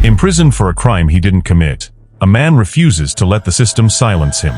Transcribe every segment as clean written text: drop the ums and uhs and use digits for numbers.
Imprisoned for a crime he didn't commit, a man refuses to let the system silence him.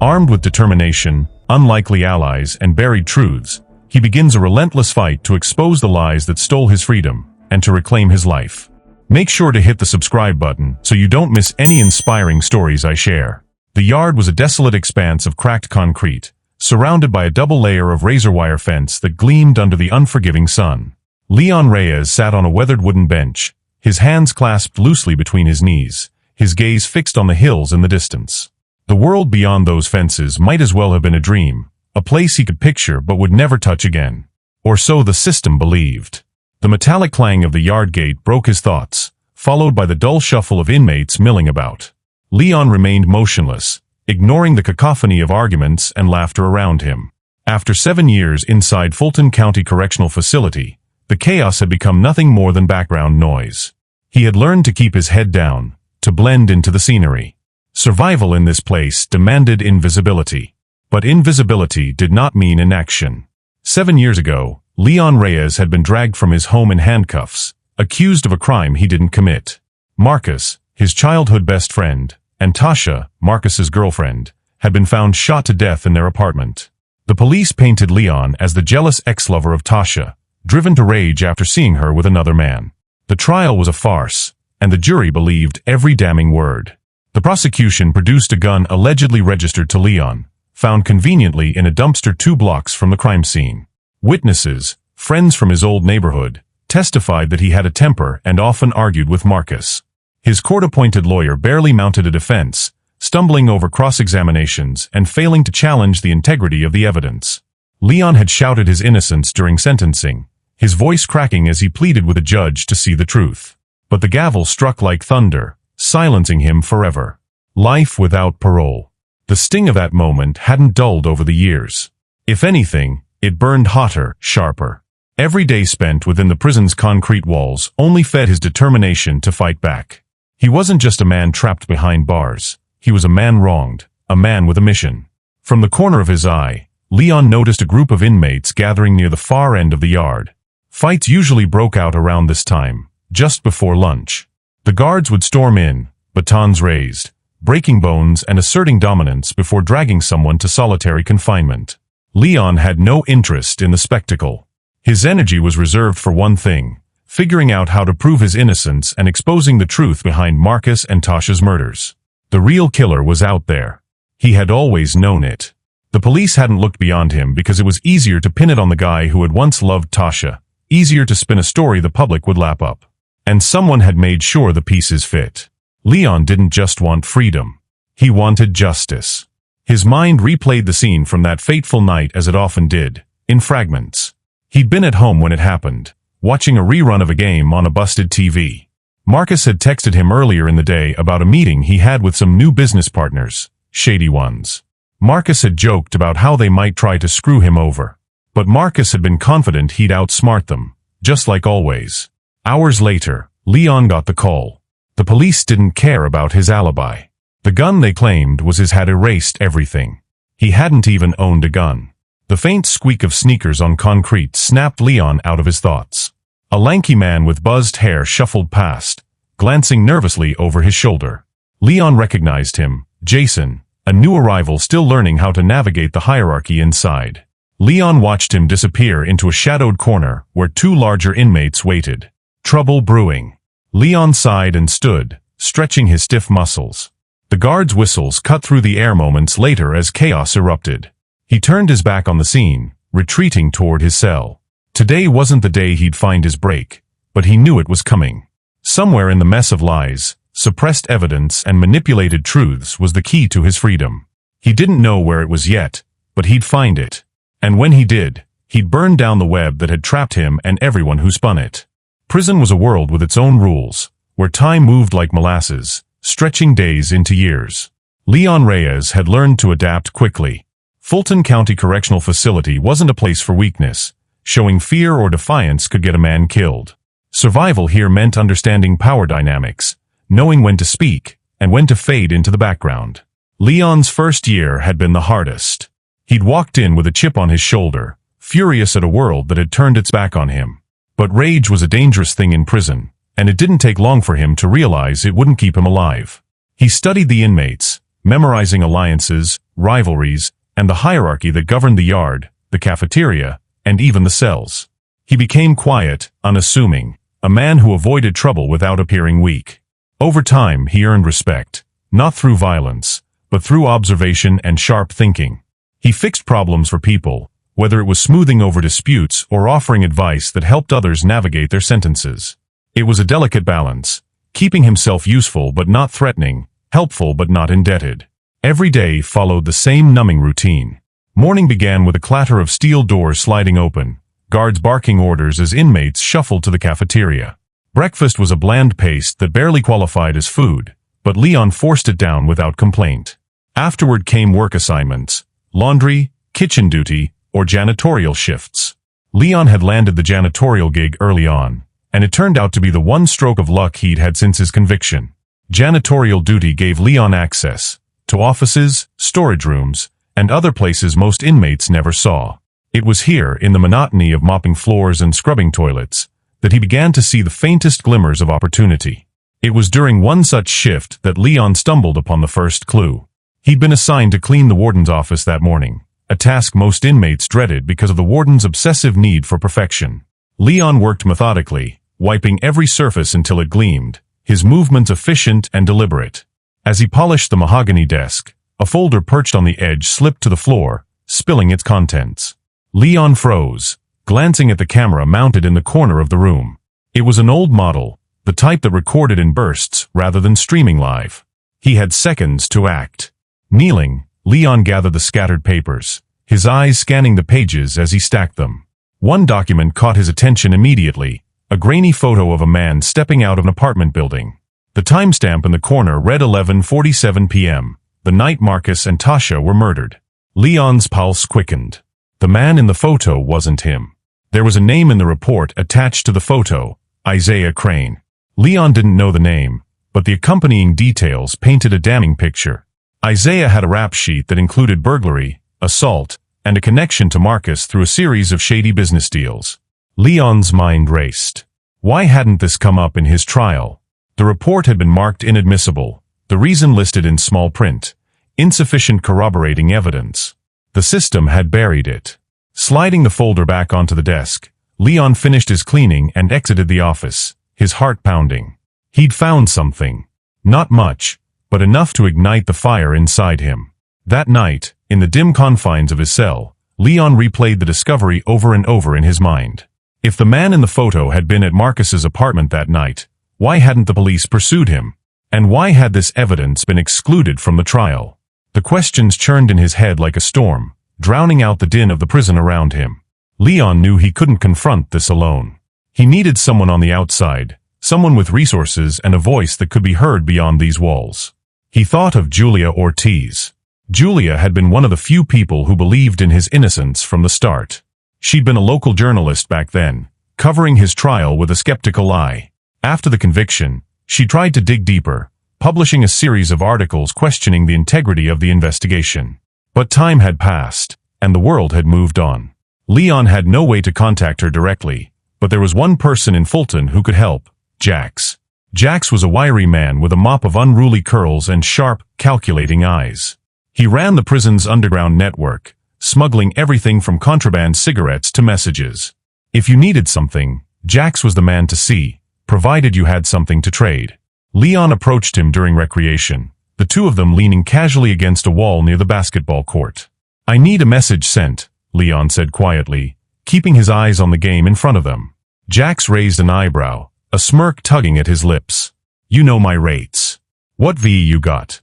Armed with determination, unlikely allies, and buried truths, he begins a relentless fight to expose the lies that stole his freedom and to reclaim his life. Make sure to hit the subscribe button so you don't miss any inspiring stories I share. The yard was a desolate expanse of cracked concrete, surrounded by a double layer of razor wire fence that gleamed under the unforgiving sun. Leon Reyes sat on a weathered wooden bench, his hands clasped loosely between his knees, his gaze fixed on the hills in the distance. The world beyond those fences might as well have been a dream, a place he could picture but would never touch again. Or so the system believed. The metallic clang of the yard gate broke his thoughts, followed by the dull shuffle of inmates milling about. Leon remained motionless, ignoring the cacophony of arguments and laughter around him. After 7 years inside Fulton County Correctional Facility, the chaos had become nothing more than background noise. He had learned to keep his head down, to blend into the scenery. Survival in this place demanded invisibility. But invisibility did not mean inaction. 7 years ago, Leon Reyes had been dragged from his home in handcuffs, accused of a crime he didn't commit. Marcus, his childhood best friend, and Tasha, Marcus's girlfriend, had been found shot to death in their apartment. The police painted Leon as the jealous ex-lover of Tasha, driven to rage after seeing her with another man. The trial was a farce, and the jury believed every damning word. The prosecution produced a gun allegedly registered to Leon, found conveniently in a dumpster 2 blocks from the crime scene. Witnesses, friends from his old neighborhood, testified that he had a temper and often argued with Marcus. His court-appointed lawyer barely mounted a defense, stumbling over cross-examinations and failing to challenge the integrity of the evidence. Leon had shouted his innocence during sentencing, his voice cracking as he pleaded with a judge to see the truth. But the gavel struck like thunder, silencing him forever. Life without parole. The sting of that moment hadn't dulled over the years. If anything, it burned hotter, sharper. Every day spent within the prison's concrete walls only fed his determination to fight back. He wasn't just a man trapped behind bars. He was a man wronged, a man with a mission. From the corner of his eye, Leon noticed a group of inmates gathering near the far end of the yard. Fights usually broke out around this time, just before lunch. The guards would storm in, batons raised, breaking bones and asserting dominance before dragging someone to solitary confinement. Leon had no interest in the spectacle. His energy was reserved for one thing: figuring out how to prove his innocence and exposing the truth behind Marcus and Tasha's murders. The real killer was out there. He had always known it. The police hadn't looked beyond him because it was easier to pin it on the guy who had once loved Tasha, easier to spin a story the public would lap up. And someone had made sure the pieces fit. Leon didn't just want freedom. He wanted justice. His mind replayed the scene from that fateful night as it often did, in fragments. He'd been at home when it happened, watching a rerun of a game on a busted TV. Marcus had texted him earlier in the day about a meeting he had with some new business partners, shady ones. Marcus had joked about how they might try to screw him over. But Marcus had been confident he'd outsmart them, just like always. Hours later, Leon got the call. The police didn't care about his alibi. The gun they claimed was his had erased everything. He hadn't even owned a gun. The faint squeak of sneakers on concrete snapped Leon out of his thoughts. A lanky man with buzzed hair shuffled past, glancing nervously over his shoulder. Leon recognized him, Jason, a new arrival still learning how to navigate the hierarchy inside. Leon watched him disappear into a shadowed corner where 2 larger inmates waited. Trouble brewing. Leon sighed and stood, stretching his stiff muscles. The guards' whistles cut through the air moments later as chaos erupted. He turned his back on the scene, retreating toward his cell. Today wasn't the day he'd find his break, but he knew it was coming. Somewhere in the mess of lies, suppressed evidence, and manipulated truths was the key to his freedom. He didn't know where it was yet, but he'd find it. And when he did, he'd burn down the web that had trapped him and everyone who spun it. Prison was a world with its own rules, where time moved like molasses, stretching days into years. Leon Reyes had learned to adapt quickly. Fulton County Correctional Facility wasn't a place for weakness. Showing fear or defiance could get a man killed. Survival here meant understanding power dynamics, knowing when to speak, and when to fade into the background. Leon's first year had been the hardest. He'd walked in with a chip on his shoulder, furious at a world that had turned its back on him. But rage was a dangerous thing in prison, and it didn't take long for him to realize it wouldn't keep him alive. He studied the inmates, memorizing alliances, rivalries, and the hierarchy that governed the yard, the cafeteria, and even the cells. He became quiet, unassuming, a man who avoided trouble without appearing weak. Over time, he earned respect, not through violence, but through observation and sharp thinking. He fixed problems for people, whether it was smoothing over disputes or offering advice that helped others navigate their sentences. It was a delicate balance, keeping himself useful but not threatening, helpful but not indebted. Every day followed the same numbing routine. Morning began with a clatter of steel doors sliding open, guards barking orders as inmates shuffled to the cafeteria. Breakfast was a bland paste that barely qualified as food, but Leon forced it down without complaint. Afterward came work assignments, laundry, kitchen duty, or janitorial shifts. Leon had landed the janitorial gig early on, and it turned out to be the one stroke of luck he'd had since his conviction. Janitorial duty gave Leon access to offices, storage rooms, and other places most inmates never saw. It was here, in the monotony of mopping floors and scrubbing toilets, that he began to see the faintest glimmers of opportunity. It was during one such shift that Leon stumbled upon the first clue. He'd been assigned to clean the warden's office that morning, a task most inmates dreaded because of the warden's obsessive need for perfection. Leon worked methodically, wiping every surface until it gleamed, his movements efficient and deliberate. As he polished the mahogany desk, a folder perched on the edge slipped to the floor, spilling its contents. Leon froze, glancing at the camera mounted in the corner of the room. It was an old model, the type that recorded in bursts rather than streaming live. He had seconds to act. Kneeling, Leon gathered the scattered papers, his eyes scanning the pages as he stacked them. One document caught his attention immediately, a grainy photo of a man stepping out of an apartment building. The timestamp in the corner read 11:47 p.m., the night Marcus and Tasha were murdered. Leon's pulse quickened. The man in the photo wasn't him. There was a name in the report attached to the photo, Isaiah Crane. Leon didn't know the name, but the accompanying details painted a damning picture. Isaiah had a rap sheet that included burglary, assault, and a connection to Marcus through a series of shady business deals. Leon's mind raced. Why hadn't this come up in his trial? The report had been marked inadmissible, the reason listed in small print, insufficient corroborating evidence. The system had buried it. Sliding the folder back onto the desk, Leon finished his cleaning and exited the office, his heart pounding. He'd found something. Not much, but enough to ignite the fire inside him. That night, in the dim confines of his cell, Leon replayed the discovery over and over in his mind. If the man in the photo had been at Marcus's apartment that night, why hadn't the police pursued him? And why had this evidence been excluded from the trial? The questions churned in his head like a storm, drowning out the din of the prison around him. Leon knew he couldn't confront this alone. He needed someone on the outside, someone with resources and a voice that could be heard beyond these walls. He thought of Julia Ortiz. Julia had been one of the few people who believed in his innocence from the start. She'd been a local journalist back then, covering his trial with a skeptical eye. After the conviction, she tried to dig deeper, publishing a series of articles questioning the integrity of the investigation. But time had passed, and the world had moved on. Leon had no way to contact her directly, but there was one person in Fulton who could help: Jax. Jax was a wiry man with a mop of unruly curls and sharp, calculating eyes. He ran the prison's underground network, smuggling everything from contraband cigarettes to messages. If you needed something, Jax was the man to see, provided you had something to trade. Leon approached him during recreation, the two of them leaning casually against a wall near the basketball court. "I need a message sent," Leon said quietly, keeping his eyes on the game in front of them. Jax raised an eyebrow, a smirk tugging at his lips. "You know my rates. What V you got?"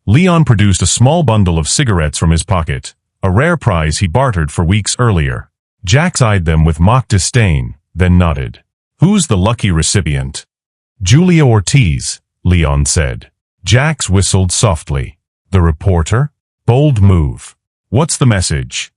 Leon produced a small bundle of cigarettes from his pocket, a rare prize he bartered for weeks earlier. Jax eyed them with mock disdain, then nodded. "Who's the lucky recipient?" "Julia Ortiz," Leon said. Jax whistled softly. "The reporter? Bold move. What's the message?"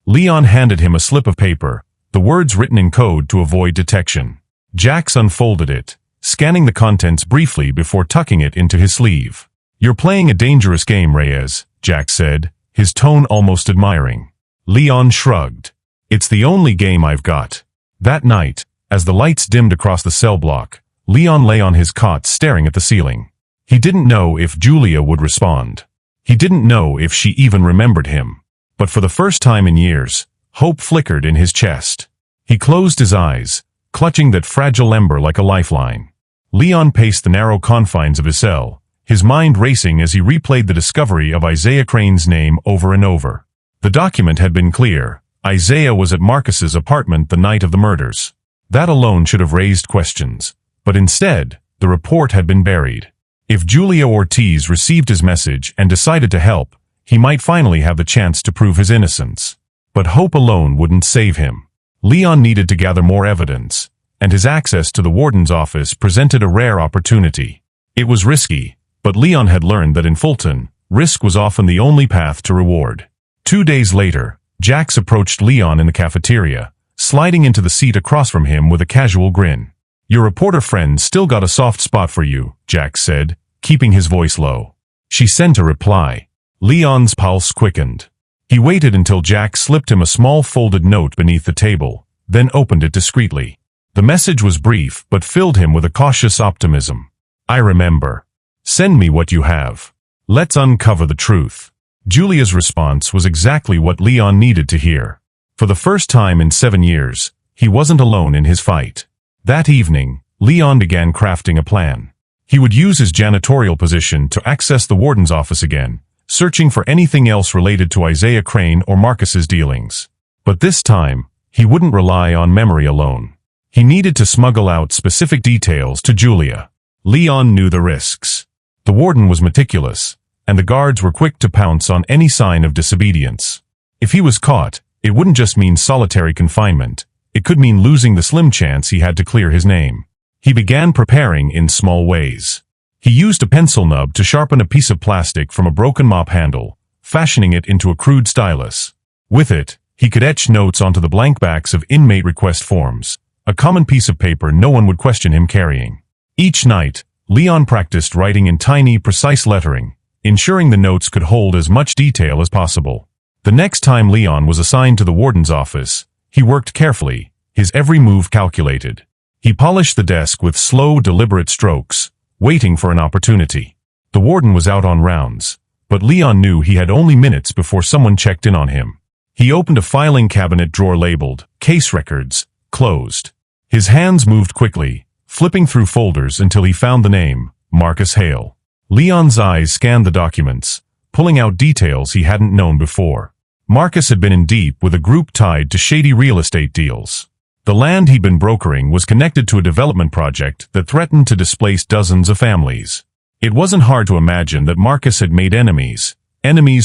Leon handed him a slip of paper, the words written in code to avoid detection. Jax unfolded it, scanning the contents briefly before tucking it into his sleeve. "You're playing a dangerous game, Reyes," Jax said, his tone almost admiring. Leon shrugged. "It's the only game I've got." That night, as the lights dimmed across the cell block, Leon lay on his cot staring at the ceiling. He didn't know if Julia would respond. He didn't know if she even remembered him. But for the first time in years, hope flickered in his chest. He closed his eyes, clutching that fragile ember like a lifeline. Leon paced the narrow confines of his cell, his mind racing as he replayed the discovery of Isaiah Crane's name over and over. The document had been clear. Isaiah was at Marcus's apartment the night of the murders. That alone should have raised questions. But instead, the report had been buried. If Julia Ortiz received his message and decided to help, he might finally have the chance to prove his innocence. But hope alone wouldn't save him. Leon needed to gather more evidence, and his access to the warden's office presented a rare opportunity. It was risky, but Leon had learned that in Fulton, risk was often the only path to reward. 2 days later, Jax approached Leon in the cafeteria, sliding into the seat across from him with a casual grin. "Your reporter friend still got a soft spot for you," Jax said, keeping his voice low. She sent a reply. Leon's pulse quickened. He waited until Jax slipped him a small folded note beneath the table, then opened it discreetly. The message was brief but filled him with a cautious optimism. "I remember. Send me what you have. Let's uncover the truth." Julia's response was exactly what Leon needed to hear. For the first time in 7 years, he wasn't alone in his fight. That evening, Leon began crafting a plan. He would use his janitorial position to access the warden's office again, searching for anything else related to Isaiah Crane or Marcus's dealings. But this time, he wouldn't rely on memory alone. He needed to smuggle out specific details to Julia. Leon knew the risks. The warden was meticulous, and the guards were quick to pounce on any sign of disobedience. If he was caught, it wouldn't just mean solitary confinement. It could mean losing the slim chance he had to clear his name. He began preparing in small ways. He used a pencil nub to sharpen a piece of plastic from a broken mop handle, fashioning it into a crude stylus. With it, he could etch notes onto the blank backs of inmate request forms, a common piece of paper no one would question him carrying. Each night, Leon practiced writing in tiny, precise lettering, ensuring the notes could hold as much detail as possible. The next time Leon was assigned to the warden's office, he worked carefully, his every move calculated. He polished the desk with slow, deliberate strokes, waiting for an opportunity. The warden was out on rounds, but Leon knew he had only minutes before someone checked in on him. He opened a filing cabinet drawer labeled, "Case Records," closed. His hands moved quickly, flipping through folders until he found the name, Marcus Hale. Leon's eyes scanned the documents, pulling out details he hadn't known before. Marcus had been in deep with a group tied to shady real estate deals. The land he'd been brokering was connected to a development project that threatened to displace dozens of families. It wasn't hard to imagine that Marcus had made enemies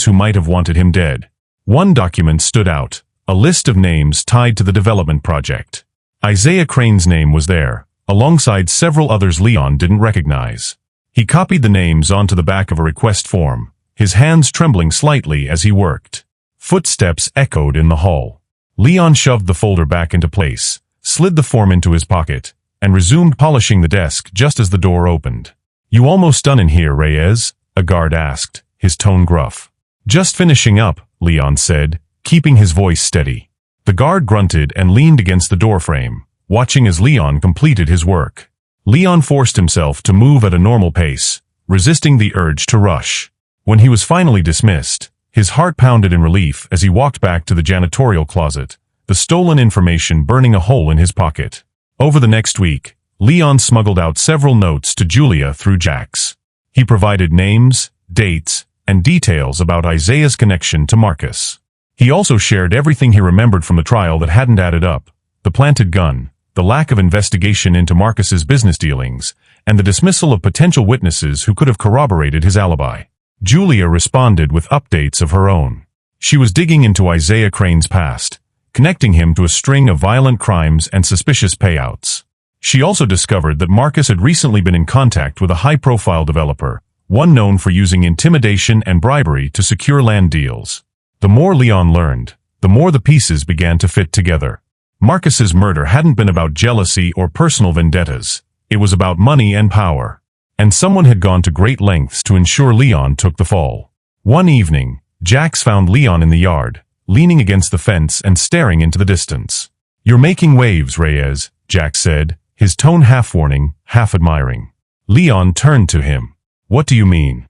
who might have wanted him dead. One document stood out, a list of names tied to the development project. Isaiah Crane's name was there, alongside several others Leon didn't recognize. He copied the names onto the back of a request form, his hands trembling slightly as he worked. Footsteps echoed in the hall. Leon shoved the folder back into place, slid the form into his pocket, and resumed polishing the desk just as the door opened. "You almost done in here, Reyes?" a guard asked, his tone gruff. "Just finishing up," Leon said, keeping his voice steady. The guard grunted and leaned against the doorframe, watching as Leon completed his work. Leon forced himself to move at a normal pace, resisting the urge to rush. When he was finally dismissed, his heart pounded in relief as he walked back to the janitorial closet, the stolen information burning a hole in his pocket. Over the next week, Leon smuggled out several notes to Julia through Jax. He provided names, dates, and details about Isaiah's connection to Marcus. He also shared everything he remembered from the trial that hadn't added up: the planted gun, the lack of investigation into Marcus's business dealings, and the dismissal of potential witnesses who could have corroborated his alibi. Julia responded with updates of her own. She was digging into Isaiah Crane's past, connecting him to a string of violent crimes and suspicious payouts. She also discovered that Marcus had recently been in contact with a high-profile developer, one known for using intimidation and bribery to secure land deals. The more Leon learned, the more the pieces began to fit together. Marcus's murder hadn't been about jealousy or personal vendettas. It was about money and power. And someone had gone to great lengths to ensure Leon took the fall. One evening, Jax found Leon in the yard, leaning against the fence and staring into the distance. "You're making waves, Reyes," Jax said, his tone half-warning, half-admiring. Leon turned to him. "What do you mean?"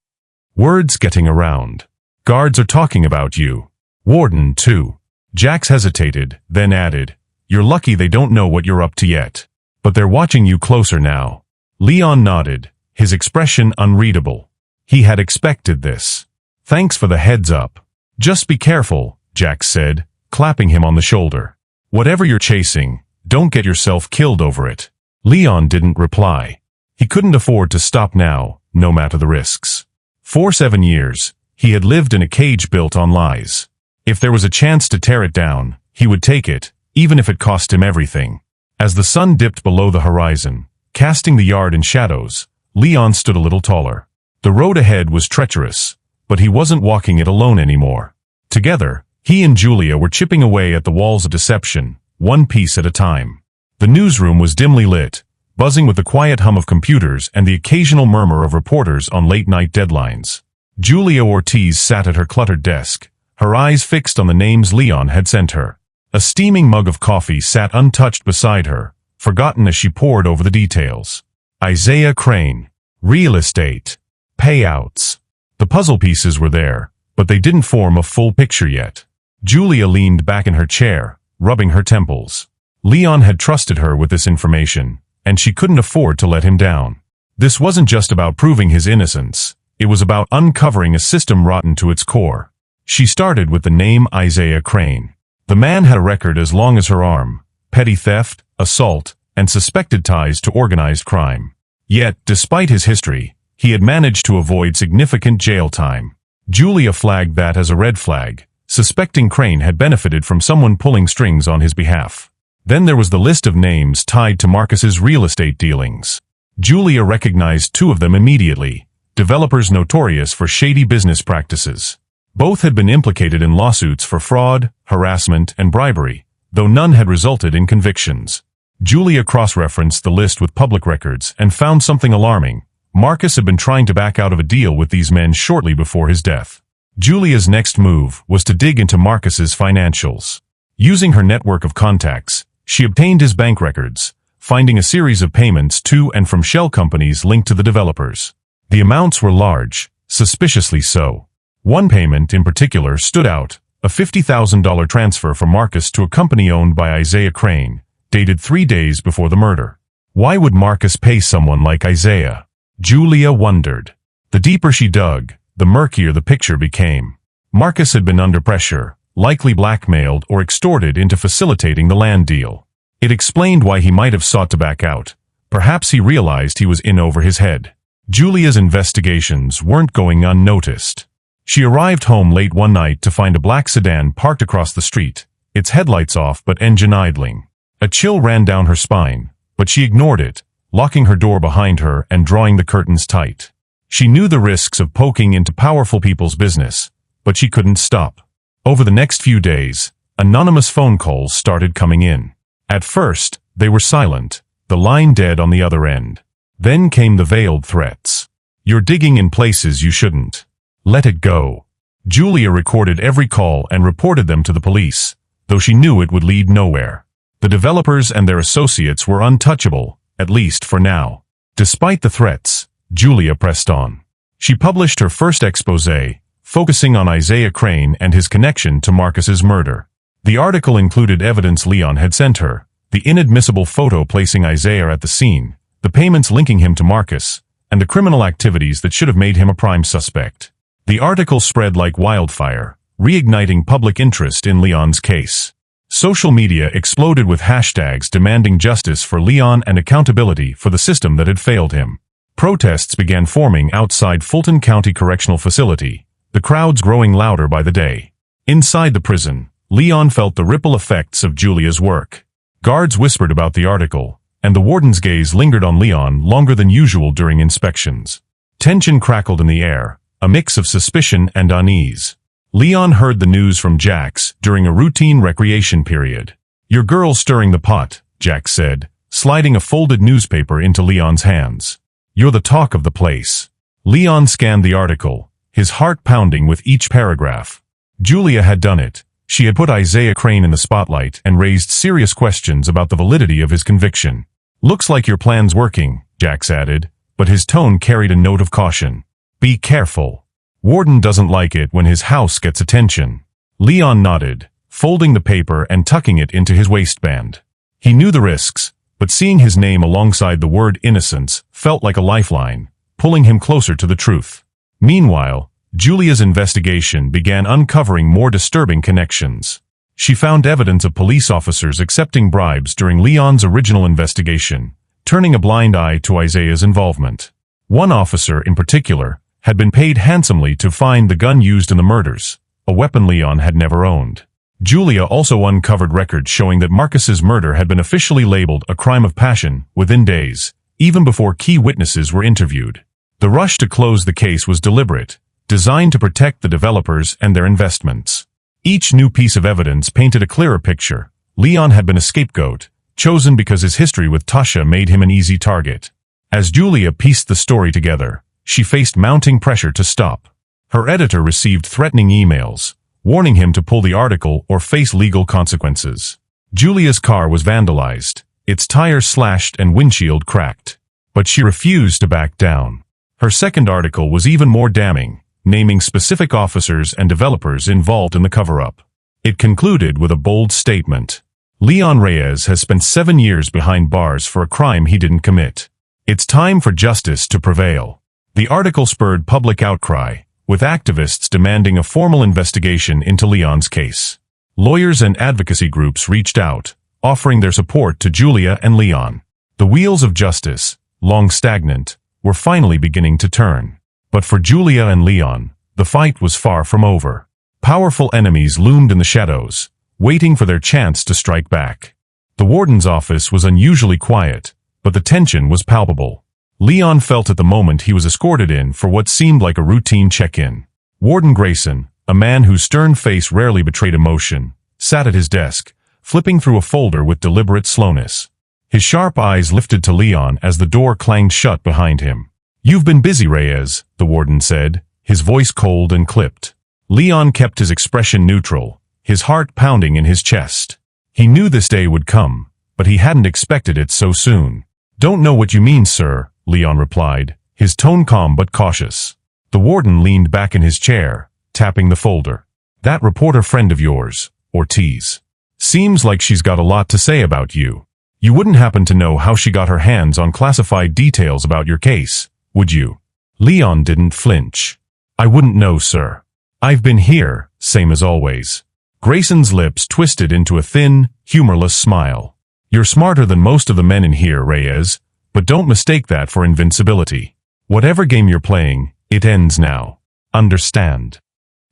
"Words getting around. Guards are talking about you. Warden, too." Jax hesitated, then added, "You're lucky they don't know what you're up to yet. But they're watching you closer now." Leon nodded, his expression unreadable. He had expected this. "Thanks for the heads up. Just be careful," Jax said, clapping him on the shoulder. "Whatever you're chasing, don't get yourself killed over it." Leon didn't reply. He couldn't afford to stop now, no matter the risks. For 7 years, he had lived in a cage built on lies. If there was a chance to tear it down, he would take it, even if it cost him everything. As the sun dipped below the horizon, casting the yard in shadows, Leon stood a little taller. The road ahead was treacherous, but he wasn't walking it alone anymore. Together, he and Julia were chipping away at the walls of deception, one piece at a time. The newsroom was dimly lit, buzzing with the quiet hum of computers and the occasional murmur of reporters on late-night deadlines. Julia Ortiz sat at her cluttered desk, her eyes fixed on the names Leon had sent her. A steaming mug of coffee sat untouched beside her, forgotten as she pored over the details. Isaiah Crane. Real estate. Payouts. The puzzle pieces were there, but they didn't form a full picture yet. Julia leaned back in her chair, rubbing her temples. Leon had trusted her with this information, and she couldn't afford to let him down. This wasn't just about proving his innocence, it was about uncovering a system rotten to its core. She started with the name Isaiah Crane. The man had a record as long as her arm: petty theft, assault, and suspected ties to organized crime. Yet, despite his history, he had managed to avoid significant jail time. Julia flagged that as a red flag, suspecting Crane had benefited from someone pulling strings on his behalf. Then there was the list of names tied to Marcus's real estate dealings. Julia recognized 2 of them immediately, developers notorious for shady business practices. Both had been implicated in lawsuits for fraud, harassment, and bribery, though none had resulted in convictions. Julia cross-referenced the list with public records and found something alarming. Marcus had been trying to back out of a deal with these men shortly before his death. Julia's next move was to dig into Marcus's financials. Using her network of contacts, she obtained his bank records, finding a series of payments to and from shell companies linked to the developers. The amounts were large, suspiciously so. One payment in particular stood out, a $50,000 transfer from Marcus to a company owned by Isaiah Crane, dated 3 days before the murder. Why would Marcus pay someone like Isaiah? Julia wondered. The deeper she dug, the murkier the picture became. Marcus had been under pressure, likely blackmailed or extorted into facilitating the land deal. It explained why he might have sought to back out. Perhaps he realized he was in over his head. Julia's investigations weren't going unnoticed. She arrived home late one night to find a black sedan parked across the street, its headlights off but engine idling. A chill ran down her spine, but she ignored it, locking her door behind her and drawing the curtains tight. She knew the risks of poking into powerful people's business, but she couldn't stop. Over the next few days, anonymous phone calls started coming in. At first, they were silent, the line dead on the other end. Then came the veiled threats. "You're digging in places you shouldn't. Let it go." Julia recorded every call and reported them to the police, though she knew it would lead nowhere. The developers and their associates were untouchable, at least for now. Despite the threats, Julia pressed on. She published her first exposé, focusing on Isaiah Crane and his connection to Marcus's murder. The article included evidence Leon had sent her, the inadmissible photo placing Isaiah at the scene, the payments linking him to Marcus, and the criminal activities that should have made him a prime suspect. The article spread like wildfire, reigniting public interest in Leon's case. Social media exploded with hashtags demanding justice for Leon and accountability for the system that had failed him. Protests began forming outside Fulton County Correctional Facility, the crowds growing louder by the day. Inside the prison, Leon felt the ripple effects of Julia's work. Guards whispered about the article, and the warden's gaze lingered on Leon longer than usual during inspections. Tension crackled in the air, a mix of suspicion and unease. Leon heard the news from Jax during a routine recreation period. "Your girl's stirring the pot," Jax said, sliding a folded newspaper into Leon's hands. "You're the talk of the place." Leon scanned the article, his heart pounding with each paragraph. Julia had done it. She had put Isaiah Crane in the spotlight and raised serious questions about the validity of his conviction. Looks like your plan's working, Jax added, but his tone carried a note of caution. Be careful. Warden doesn't like it when his house gets attention. Leon nodded, folding the paper and tucking it into his waistband. He knew the risks, but seeing his name alongside the word innocence felt like a lifeline, pulling him closer to the truth. Meanwhile, Julia's investigation began uncovering more disturbing connections. She found evidence of police officers accepting bribes during Leon's original investigation, turning a blind eye to Isaiah's involvement. One officer, in particular, had been paid handsomely to find the gun used in the murders, a weapon Leon had never owned. Julia also uncovered records showing that Marcus's murder had been officially labeled a crime of passion within days, even before key witnesses were interviewed. The rush to close the case was deliberate, designed to protect the developers and their investments. Each new piece of evidence painted a clearer picture. Leon had been a scapegoat, chosen because his history with Tasha made him an easy target. As Julia pieced the story together, she faced mounting pressure to stop. Her editor received threatening emails, warning him to pull the article or face legal consequences. Julia's car was vandalized, its tires slashed and windshield cracked. But she refused to back down. Her second article was even more damning, naming specific officers and developers involved in the cover-up. It concluded with a bold statement. Leon Reyes has spent 7 years behind bars for a crime he didn't commit. It's time for justice to prevail. The article spurred public outcry, with activists demanding a formal investigation into Leon's case. Lawyers and advocacy groups reached out, offering their support to Julia and Leon. The wheels of justice, long stagnant, were finally beginning to turn. But for Julia and Leon, the fight was far from over. Powerful enemies loomed in the shadows, waiting for their chance to strike back. The warden's office was unusually quiet, but the tension was palpable. Leon felt at the moment he was escorted in for what seemed like a routine check-in. Warden Grayson, a man whose stern face rarely betrayed emotion, sat at his desk, flipping through a folder with deliberate slowness. His sharp eyes lifted to Leon as the door clanged shut behind him. "You've been busy, Reyes," the warden said, his voice cold and clipped. Leon kept his expression neutral, his heart pounding in his chest. He knew this day would come, but he hadn't expected it so soon. "Don't know what you mean, sir," Leon replied, his tone calm but cautious. The warden leaned back in his chair, tapping the folder. "That reporter friend of yours, Ortiz. Seems like she's got a lot to say about you. You wouldn't happen to know how she got her hands on classified details about your case, would you?" Leon didn't flinch. "I wouldn't know, sir. I've been here, same as always." Grayson's lips twisted into a thin, humorless smile. "You're smarter than most of the men in here, Reyes, but don't mistake that for invincibility. Whatever game you're playing, it ends now. Understand?"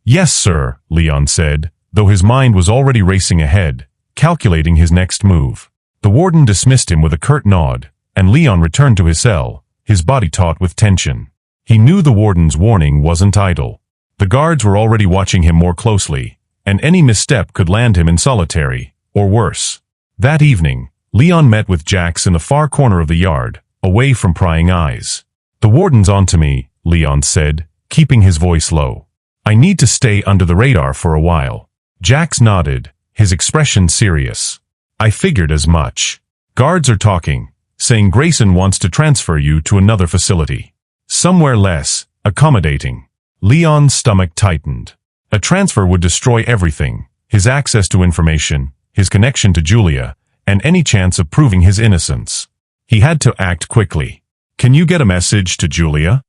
"Yes, sir," Leon said, though his mind was already racing ahead, calculating his next move. The warden dismissed him with a curt nod, and Leon returned to his cell, his body taut with tension. He knew the warden's warning wasn't idle. The guards were already watching him more closely, and any misstep could land him in solitary, or worse. That evening, Leon met with Jax in the far corner of the yard, away from prying eyes. "The warden's onto me," Leon said, keeping his voice low. "I need to stay under the radar for a while." Jax nodded, his expression serious. "I figured as much. Guards are talking, saying Grayson wants to transfer you to another facility. Somewhere less accommodating." Leon's stomach tightened. A transfer would destroy everything, his access to information, his connection to Julia, and any chance of proving his innocence. He had to act quickly. "Can you get a message to Julia?"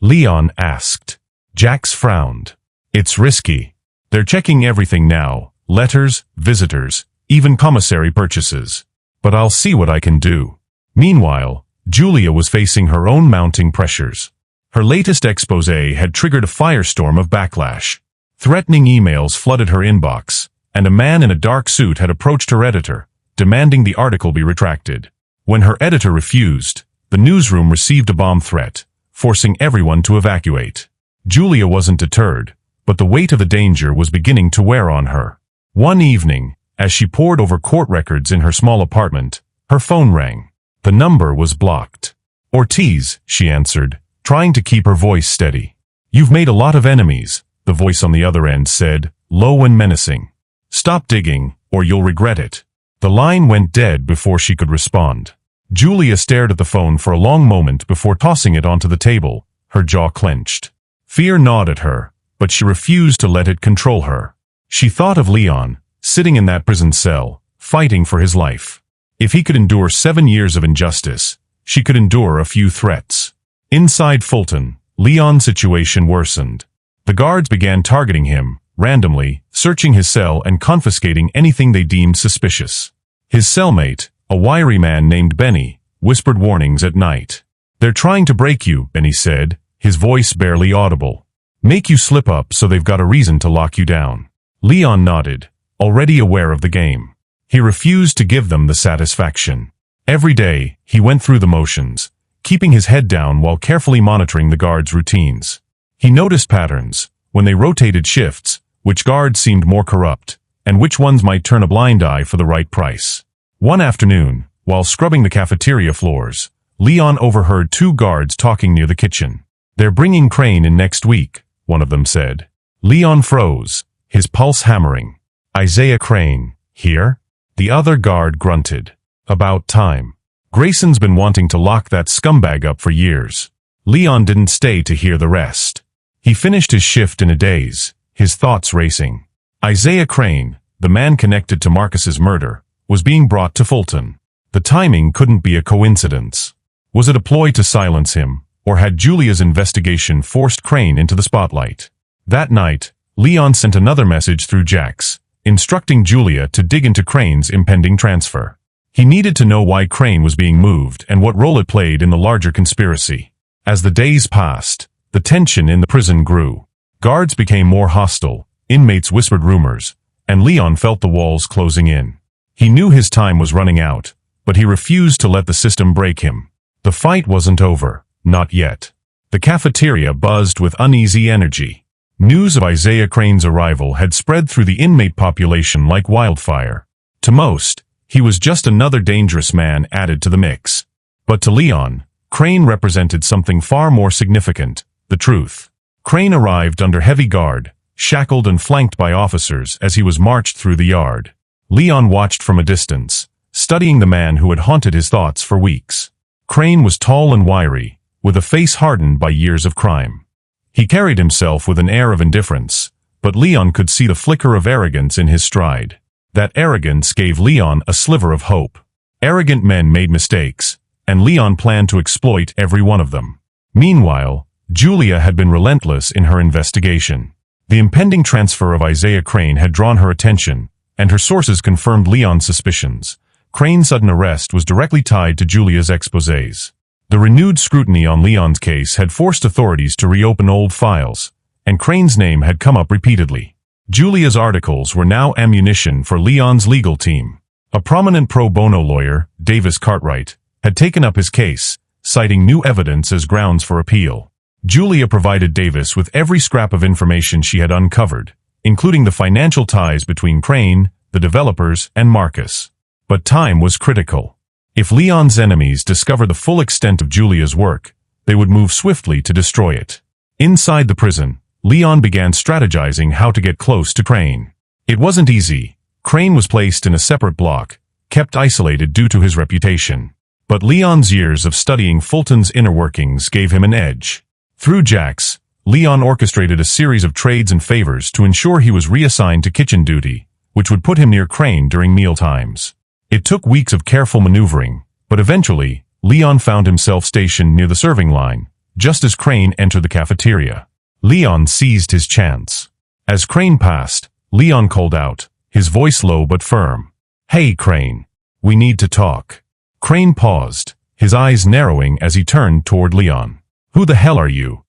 Leon asked. Jax frowned. "It's risky. They're checking everything now, letters, visitors, even commissary purchases. But I'll see what I can do." Meanwhile, Julia was facing her own mounting pressures. Her latest exposé had triggered a firestorm of backlash. Threatening emails flooded her inbox, and a man in a dark suit had approached her editor, demanding the article be retracted. When her editor refused, the newsroom received a bomb threat, forcing everyone to evacuate. Julia wasn't deterred, but the weight of the danger was beginning to wear on her. One evening, as she pored over court records in her small apartment, her phone rang. The number was blocked. "Ortiz," she answered, trying to keep her voice steady. "You've made a lot of enemies," the voice on the other end said, low and menacing. "Stop digging, or you'll regret it." The line went dead before she could respond. Julia stared at the phone for a long moment before tossing it onto the table, her jaw clenched. Fear gnawed at her, but she refused to let it control her. She thought of Leon, sitting in that prison cell, fighting for his life. If he could endure 7 years of injustice, she could endure a few threats. Inside Fulton, Leon's situation worsened. The guards began targeting him, randomly, searching his cell and confiscating anything they deemed suspicious. His cellmate, a wiry man named Benny, whispered warnings at night. "They're trying to break you," Benny said, his voice barely audible. "Make you slip up so they've got a reason to lock you down." Leon nodded, already aware of the game. He refused to give them the satisfaction. Every day, he went through the motions, keeping his head down while carefully monitoring the guards' routines. He noticed patterns, when they rotated shifts, which guards seemed more corrupt, and which ones might turn a blind eye for the right price. One afternoon, while scrubbing the cafeteria floors, Leon overheard 2 guards talking near the kitchen. "They're bringing Crane in next week," one of them said. Leon froze, his pulse hammering. "Isaiah Crane, here?" The other guard grunted. "About time. Grayson's been wanting to lock that scumbag up for years." Leon didn't stay to hear the rest. He finished his shift in a daze, his thoughts racing. Isaiah Crane, the man connected to Marcus's murder, was being brought to Fulton. The timing couldn't be a coincidence. Was it a ploy to silence him, or had Julia's investigation forced Crane into the spotlight? That night, Leon sent another message through Jax, instructing Julia to dig into Crane's impending transfer. He needed to know why Crane was being moved and what role it played in the larger conspiracy. As the days passed, the tension in the prison grew. Guards became more hostile, inmates whispered rumors, and Leon felt the walls closing in. He knew his time was running out, but he refused to let the system break him. The fight wasn't over, not yet. The cafeteria buzzed with uneasy energy. News of Isaiah Crane's arrival had spread through the inmate population like wildfire. To most, he was just another dangerous man added to the mix. But to Leon, Crane represented something far more significant, the truth. Crane arrived under heavy guard, shackled and flanked by officers as he was marched through the yard. Leon watched from a distance, studying the man who had haunted his thoughts for weeks. Crane was tall and wiry, with a face hardened by years of crime. He carried himself with an air of indifference, but Leon could see the flicker of arrogance in his stride. That arrogance gave Leon a sliver of hope. Arrogant men made mistakes, and Leon planned to exploit every one of them. Meanwhile, Julia had been relentless in her investigation. The impending transfer of Isaiah Crane had drawn her attention, and her sources confirmed Leon's suspicions. Crane's sudden arrest was directly tied to Julia's exposés. The renewed scrutiny on Leon's case had forced authorities to reopen old files, and Crane's name had come up repeatedly. Julia's articles were now ammunition for Leon's legal team. A prominent pro bono lawyer, Davis Cartwright, had taken up his case, citing new evidence as grounds for appeal. Julia provided Davis with every scrap of information she had uncovered, including the financial ties between Crane, the developers, and Marcus. But time was critical. If Leon's enemies discovered the full extent of Julia's work, they would move swiftly to destroy it. Inside the prison, Leon began strategizing how to get close to Crane. It wasn't easy. Crane was placed in a separate block, kept isolated due to his reputation. But Leon's years of studying Fulton's inner workings gave him an edge. Through Jax, Leon orchestrated a series of trades and favors to ensure he was reassigned to kitchen duty, which would put him near Crane during mealtimes. It took weeks of careful maneuvering, but eventually, Leon found himself stationed near the serving line, just as Crane entered the cafeteria. Leon seized his chance. As Crane passed, Leon called out, his voice low but firm. "Hey, Crane. We need to talk." Crane paused, his eyes narrowing as he turned toward Leon. "Who the hell are you?"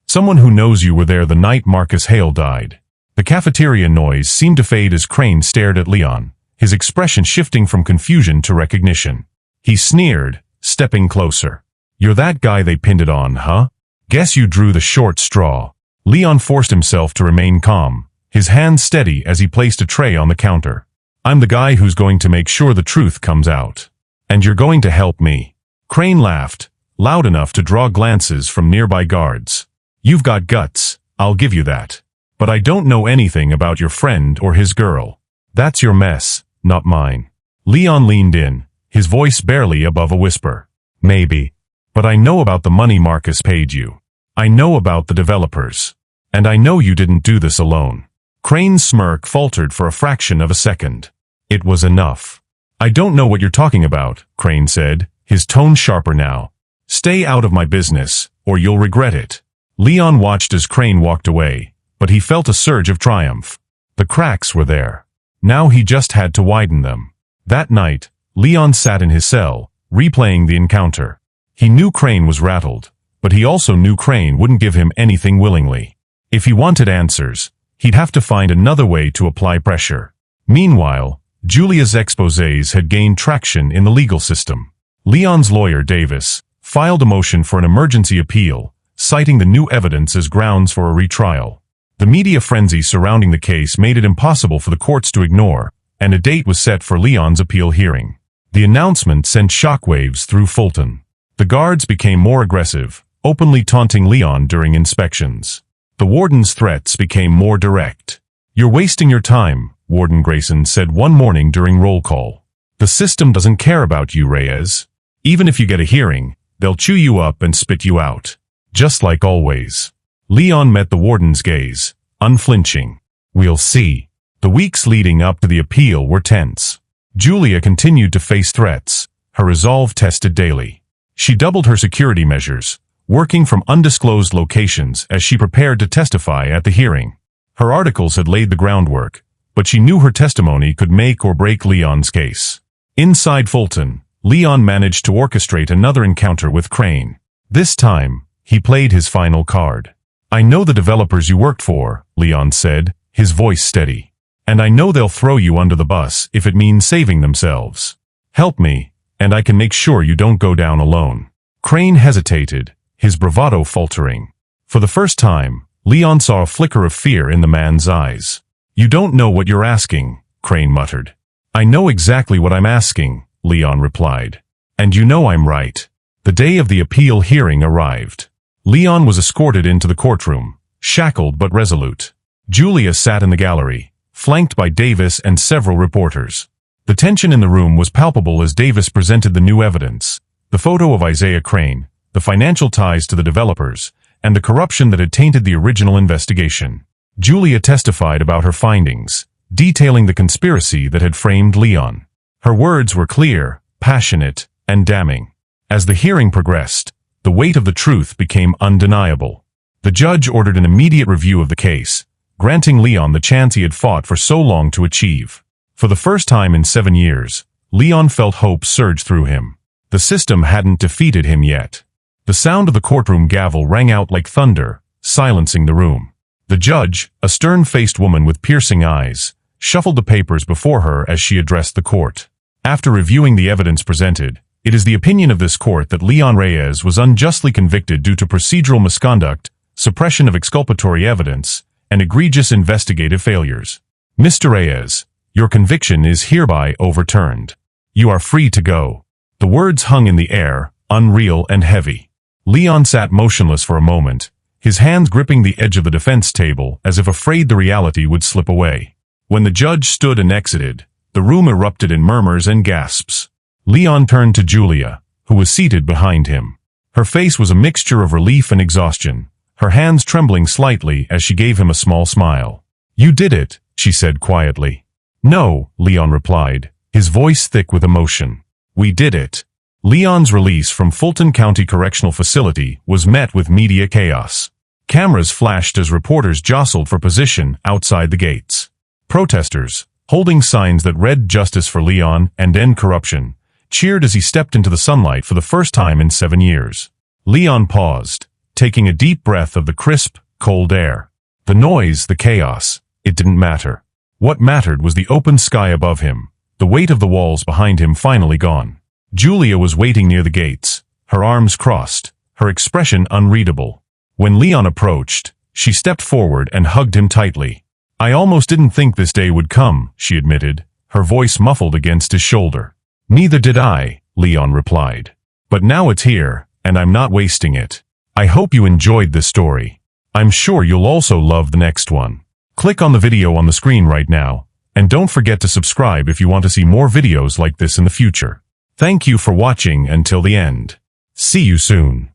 "Someone who knows you were there the night Marcus Hale died." The cafeteria noise seemed to fade as Crane stared at Leon, his expression shifting from confusion to recognition. He sneered, stepping closer. "You're that guy they pinned it on, huh? Guess you drew the short straw." Leon forced himself to remain calm, his hands steady as he placed a tray on the counter. "I'm the guy who's going to make sure the truth comes out. And you're going to help me." Crane laughed, loud enough to draw glances from nearby guards. "You've got guts, I'll give you that. But I don't know anything about your friend or his girl. That's your mess, not mine." Leon leaned in, his voice barely above a whisper. Maybe. But I know about the money Marcus paid you. I know about the developers. And I know you didn't do this alone. Crane's smirk faltered for a fraction of a second. It was enough. I don't know what you're talking about, Crane said, his tone sharper now. Stay out of my business, or you'll regret it. Leon watched as Crane walked away, but he felt a surge of triumph. The cracks were there. Now he just had to widen them. That night, Leon sat in his cell, replaying the encounter. He knew Crane was rattled, but he also knew Crane wouldn't give him anything willingly. If he wanted answers, he'd have to find another way to apply pressure. Meanwhile, Julia's exposés had gained traction in the legal system. Leon's lawyer, Davis, filed a motion for an emergency appeal, citing the new evidence as grounds for a retrial. The media frenzy surrounding the case made it impossible for the courts to ignore, and a date was set for Leon's appeal hearing. The announcement sent shockwaves through Fulton. The guards became more aggressive, openly taunting Leon during inspections. The warden's threats became more direct. "You're wasting your time," Warden Grayson said one morning during roll call. "The system doesn't care about you, Reyes. Even if you get a hearing, they'll chew you up and spit you out. Just like always." Leon met the warden's gaze, unflinching. "We'll see." The weeks leading up to the appeal were tense. Julia continued to face threats, her resolve tested daily. She doubled her security measures, working from undisclosed locations as she prepared to testify at the hearing. Her articles had laid the groundwork, but she knew her testimony could make or break Leon's case. Inside Fulton, Leon managed to orchestrate another encounter with Crane. This time, he played his final card. "I know the developers you worked for," Leon said, his voice steady. "And I know they'll throw you under the bus if it means saving themselves. Help me, and I can make sure you don't go down alone." Crane hesitated, his bravado faltering. For the first time, Leon saw a flicker of fear in the man's eyes. "You don't know what you're asking," Crane muttered. "I know exactly what I'm asking," Leon replied. "And you know I'm right." The day of the appeal hearing arrived. Leon was escorted into the courtroom, shackled but resolute. Julia sat in the gallery, flanked by Davis and several reporters. The tension in the room was palpable as Davis presented the new evidence, the photo of Isaiah Crane, the financial ties to the developers, and the corruption that had tainted the original investigation. Julia testified about her findings, detailing the conspiracy that had framed Leon. Her words were clear, passionate, and damning. As the hearing progressed, the weight of the truth became undeniable. The judge ordered an immediate review of the case, granting Leon the chance he had fought for so long to achieve. For the first time in 7 years, Leon felt hope surge through him. The system hadn't defeated him yet. The sound of the courtroom gavel rang out like thunder, silencing the room. The judge, a stern-faced woman with piercing eyes, shuffled the papers before her as she addressed the court. After reviewing the evidence presented, it is the opinion of this court that Leon Reyes was unjustly convicted due to procedural misconduct, suppression of exculpatory evidence, and egregious investigative failures. Mr. Reyes, your conviction is hereby overturned. You are free to go. The words hung in the air, unreal and heavy. Leon sat motionless for a moment, his hands gripping the edge of the defense table as if afraid the reality would slip away. When the judge stood and exited, the room erupted in murmurs and gasps. Leon turned to Julia, who was seated behind him. Her face was a mixture of relief and exhaustion, her hands trembling slightly as she gave him a small smile. "You did it," she said quietly. "No," Leon replied, his voice thick with emotion. "We did it." Leon's release from Fulton County Correctional Facility was met with media chaos. Cameras flashed as reporters jostled for position outside the gates. Protesters, holding signs that read "Justice for Leon" and "End Corruption," cheered as he stepped into the sunlight for the first time in 7 years. Leon paused, taking a deep breath of the crisp, cold air. The noise, the chaos, it didn't matter. What mattered was the open sky above him, the weight of the walls behind him finally gone. Julia was waiting near the gates, her arms crossed, her expression unreadable. When Leon approached, she stepped forward and hugged him tightly. "I almost didn't think this day would come," she admitted, her voice muffled against his shoulder. "Neither did I," Leon replied. "But now it's here, and I'm not wasting it. I hope you enjoyed this story. I'm sure you'll also love the next one." Click on the video on the screen right now, and don't forget to subscribe if you want to see more videos like this in the future. Thank you for watching until the end. See you soon.